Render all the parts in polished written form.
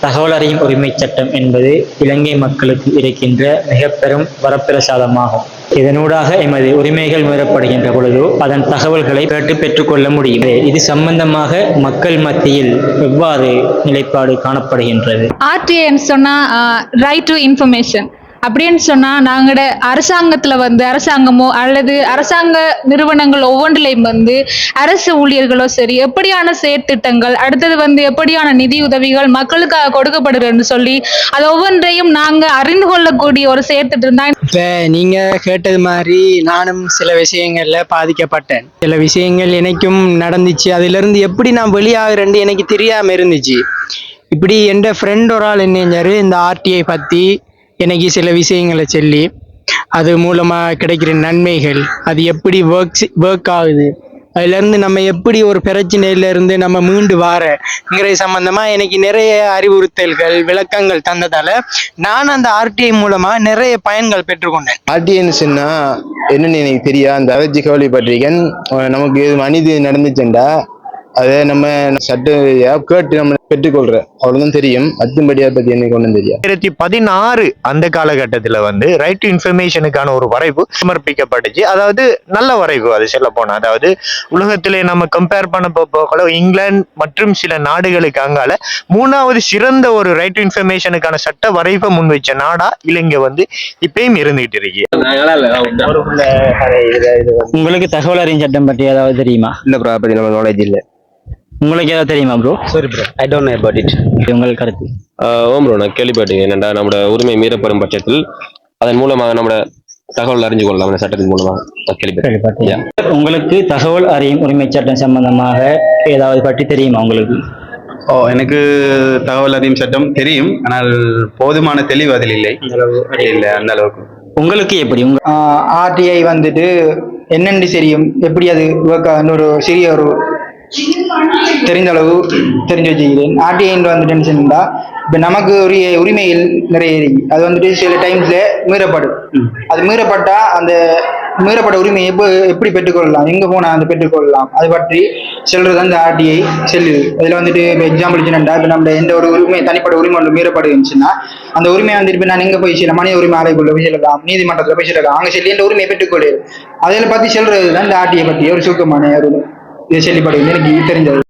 தகவல் அறியும் உரிமை சட்டம் என்பது இலங்கை மக்களுக்கு இருக்கின்ற மிக பெரும் வரப்பிரசாதமாகும். இதனூடாக எமது உரிமைகள் மீறப்படுகின்ற பொழுது அதன் தகவல்களை கேட்டு பெற்றுக்கொள்ள முடியும். இது சம்பந்தமாக மக்கள் மத்தியில் எவ்வாறு நிலைப்பாடு காணப்படுகின்றது? ஆர்டிஐன்னு சொன்னா ரைட் டு இன்ஃபர்மேஷன் அப்படின்னு சொன்னா நாங்களோட அரசாங்கத்துல அரசாங்கமோ அல்லது அரசாங்க நிறுவனங்கள் ஒவ்வொன்றிலையும் அரசு ஊழியர்களோ சரி எப்படியான செயற்திட்டங்கள் அடுத்தது எப்படியான நிதி உதவிகள் மக்களுக்காக கொடுக்கப்படுகிறன்னு சொல்லி அது ஒவ்வொன்றையும் நாங்க அறிந்து கொள்ளக்கூடிய ஒரு செயற்திட்டம் தான். இப்ப நீங்க கேட்டது மாதிரி நானும் சில விஷயங்கள்ல பாதிக்கப்பட்டேன். சில விஷயங்கள் எனக்கும் நடந்துச்சு. அதுல இருந்து எப்படி நான் வெளியாகிறேன்னு எனக்கு தெரியாம இருந்துச்சு. இப்படி என் ஃப்ரெண்ட் ஒரு ஆள் என்ன இந்த ஆர்டிஐ பத்தி எனக்கு சில விஷயங்களை சொல்லி அது மூலமா கிடைக்கிற நன்மைகள், அது எப்படி ஒர்க் ஆகுது, அதுல இருந்து நம்ம எப்படி ஒரு பிரச்சனையில இருந்து நம்ம மீண்டு வாரங்கிற சம்பந்தமா எனக்கு நிறைய அறிவுறுத்தல்கள் விளக்கங்கள் தந்ததால நான் அந்த ஆர்டிஐ மூலமா நிறைய பயன்கள் பெற்றுக்கொண்டேன். ஆர்டிஐன்னு சொன்னா என்னன்னு எனக்கு தெரியா, அந்த அலர்ஜி கேள்விப்பட்டிருக்கேன். நமக்கு எது அநீதி நடந்துச்சுண்டா அதை நம்ம சட்ட கேட்டு நம்ம பெற்றுக்கொள்றோம், அவ்வளவுதான் தெரியும். மற்றும்படியா பத்தி எனக்கு ஒன்றும் தெரியும். 2016 அந்த காலகட்டத்துல ரைட் டு இன்ஃபர்மேஷனுக்கான ஒரு வரைவு சமர்ப்பிக்கப்பட்டுச்சு. அதாவது நல்ல வரைவு, அது சொல்ல போனா அதாவது உலகத்திலே நம்ம கம்பேர் பண்ண போகல இங்கிலாந்து மற்றும் சில நாடுகளுக்கு அங்கால 3வது சிறந்த ஒரு ரைட் டு இன்ஃபர்மேஷனுக்கான சட்ட வரைவை முன்வைச்ச நாடா இலங்கை இப்பயும் இருந்துகிட்டு இருக்கு. உங்களுக்கு தகவல் அறியும் சட்டம் பற்றி ஏதாவது தெரியுமா? இல்ல ப்ரோ, பத்தி நம்ம நாலேஜ் இல்லை. உங்களுக்கு ஏதாவது தெரியுமா bro? Sorry bro, I don't know about it. உங்களுக்கு கருத்து? ஓம் ப்ரோ, நான் கேள்விப்பட்டேன். என்னடா நம்மளோட உரிமை மீறப்படும் பட்சத்தில் அதன் மூலமாக நம்ம தகவல் அறிஞ்சு கொள்ளலாம் சட்டத்தின் மூலமாக கேள்விப்பட்டேன். உங்களுக்கு தகவல் அறியும் உரிமை சட்டம் சம்பந்தமாக ஏதாவது பற்றி தெரியுமா உங்களுக்கு? எனக்கு தகவல் அறியும் சட்டம் தெரியும், ஆனால் போதுமான தெளிவு அதில் இல்லை. இல்லை அந்த அளவுக்கு. உங்களுக்கு எப்படி? ஆர்டிஐ என்னென்று தெரியும், எப்படி அது ஒரு சிறிய ஒரு தெரிந்த அளவு தெரிஞ்சு வச்சுக்கிறேன். ஆர்டிஐன்னு டென்ஷன்டா இப்போ நமக்கு உரிய உரிமைகள் நிறைய இருக்கு. அது சில டைம்ஸ்ல மீறப்படும். அது மீறப்பட்டா அந்த மீறப்பட்ட உரிமையை எப்படி பெற்றுக்கொள்ளலாம், எங்க போனா அந்த பெற்றுக்கொள்ளலாம், அது பற்றி சொல்றது அந்த ஆர்டிஐ செல்லுது. அதுல இப்போ எக்ஸாம்பிள் சொன்னா இப்போ நம்ம எந்த ஒரு உரிமை தனிப்பட்ட உரிமை ஒன்று மீறப்படுச்சுன்னா அந்த உரிமை இப்போ நான் எங்க போய் சில மனித உரிமை ஆலைக்குள்ள போய் சொல்லலாம், நீதிமன்றத்துல போய் சொல்லலாம், அங்க சொல்லி அந்த உரிமையை பெற்றுக்கொள்ளுது. அதில் பத்தி சொல்றது தான் இந்த ஆர்டிஐ பற்றி ஒரு சுருக்கமான ஒரு இது சொல்லப்படுது எனக்கு தெரிஞ்சது.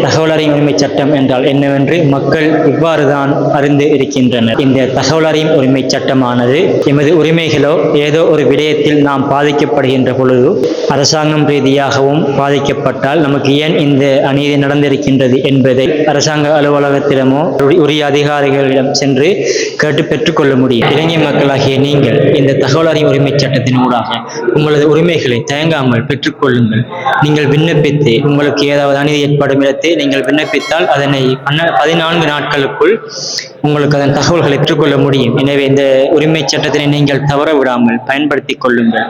தகவல் அறியும் உரிமை சட்டம் என்றால் என்னவென்று மக்கள் இவ்வாறுதான் அறிந்து இருக்கின்றனர். இந்த தகவல் அறியும் உரிமை சட்டமானது எமது உரிமைகளோ ஏதோ ஒரு விடயத்தில் நாம் பாதிக்கப்படுகின்ற பொழுது அரசாங்கம் ரீதியாகவும் பாதிக்கப்பட்டால் நமக்கு ஏன் இந்த அநீதி நடந்திருக்கின்றது என்பதை அரசாங்க அலுவலகத்திடமோ உரிய அதிகாரிகளிடம் சென்று கேட்டு பெற்றுக்கொள்ள முடியும். இலங்கை மக்களாகிய நீங்கள் இந்த தகவல் அறியும் உரிமை சட்டத்தின் ஊடாக உங்களது உரிமைகளை தயங்காமல் பெற்றுக்கொள்ளுங்கள். நீங்கள் விண்ணப்பித்து உங்களுக்கு ஏதாவது அநீதி ஏற்படும் இடத்தை நீங்கள் விண்ணப்பித்தால் அதனை 14 நாட்களுக்குள் உங்களுக்கு அதன் தகவல்களை பெற்றுக்கொள்ள முடியும். எனவே இந்த உரிமை சட்டத்தினை நீங்கள் தவற விடாமல் பயன்படுத்திக் கொள்ளுங்கள்.